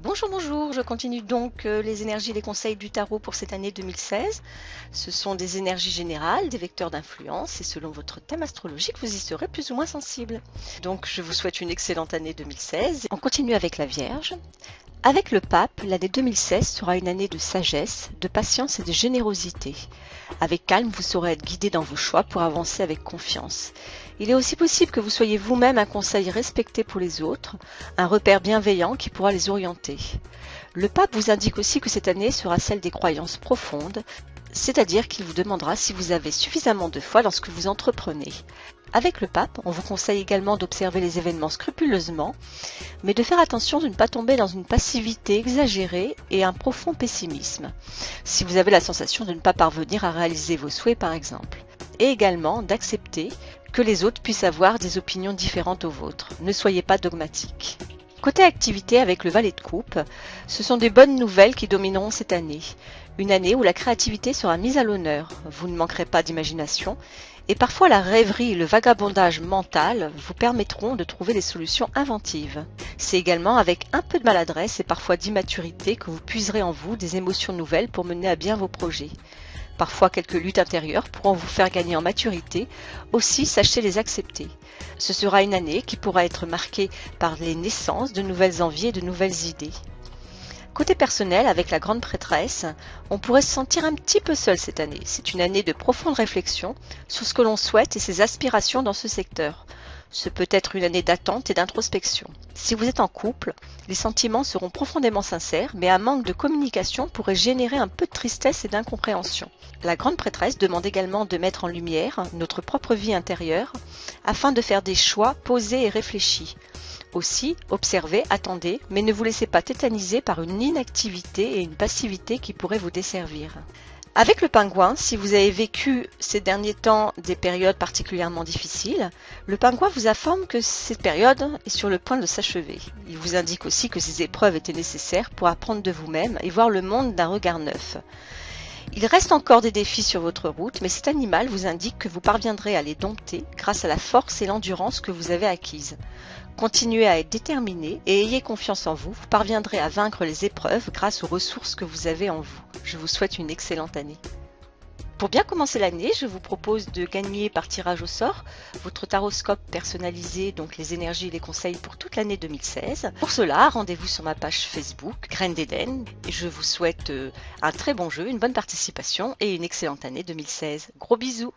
Bonjour, bonjour, je continue donc les énergies et les conseils du tarot pour cette année 2016. Ce sont des énergies générales, des vecteurs d'influence et selon votre thème astrologique, vous y serez plus ou moins sensible. Donc je vous souhaite une excellente année 2016. On continue avec la Vierge. Avec le pape, l'année 2016 sera une année de sagesse, de patience et de générosité. Avec calme, vous saurez être guidé dans vos choix pour avancer avec confiance. Il est aussi possible que vous soyez vous-même un conseil respecté pour les autres, un repère bienveillant qui pourra les orienter. Le pape vous indique aussi que cette année sera celle des croyances profondes, c'est-à-dire qu'il vous demandera si vous avez suffisamment de foi dans ce que vous entreprenez. Avec le pape, on vous conseille également d'observer les événements scrupuleusement, mais de faire attention de ne pas tomber dans une passivité exagérée et un profond pessimisme, si vous avez la sensation de ne pas parvenir à réaliser vos souhaits par exemple. Et également d'accepter que les autres puissent avoir des opinions différentes aux vôtres. Ne soyez pas dogmatiques. Côté activité avec le valet de coupe, ce sont des bonnes nouvelles qui domineront cette année. Une année où la créativité sera mise à l'honneur, vous ne manquerez pas d'imagination, et parfois la rêverie et le vagabondage mental vous permettront de trouver des solutions inventives. C'est également avec un peu de maladresse et parfois d'immaturité que vous puiserez en vous des émotions nouvelles pour mener à bien vos projets. Parfois, quelques luttes intérieures pourront vous faire gagner en maturité, aussi sachez les accepter. Ce sera une année qui pourra être marquée par les naissances de nouvelles envies et de nouvelles idées. Côté personnel, avec la grande prêtresse, on pourrait se sentir un petit peu seul cette année. C'est une année de profonde réflexion sur ce que l'on souhaite et ses aspirations dans ce secteur. Ce peut être une année d'attente et d'introspection. Si vous êtes en couple, les sentiments seront profondément sincères, mais un manque de communication pourrait générer un peu de tristesse et d'incompréhension. La grande prêtresse demande également de mettre en lumière notre propre vie intérieure afin de faire des choix posés et réfléchis. Aussi, observez, attendez, mais ne vous laissez pas tétaniser par une inactivité et une passivité qui pourraient vous desservir. Avec le pingouin, si vous avez vécu ces derniers temps des périodes particulièrement difficiles, le pingouin vous informe que cette période est sur le point de s'achever. Il vous indique aussi que ces épreuves étaient nécessaires pour apprendre de vous-même et voir le monde d'un regard neuf. Il reste encore des défis sur votre route, mais cet animal vous indique que vous parviendrez à les dompter grâce à la force et l'endurance que vous avez acquises. Continuez à être déterminé et ayez confiance en vous, vous parviendrez à vaincre les épreuves grâce aux ressources que vous avez en vous. Je vous souhaite une excellente année. Pour bien commencer l'année, je vous propose de gagner par tirage au sort votre taroscope personnalisé, donc les énergies et les conseils pour toute l'année 2016. Pour cela, rendez-vous sur ma page Facebook, Graines d'Eden, et je vous souhaite un très bon jeu, une bonne participation et une excellente année 2016. Gros bisous!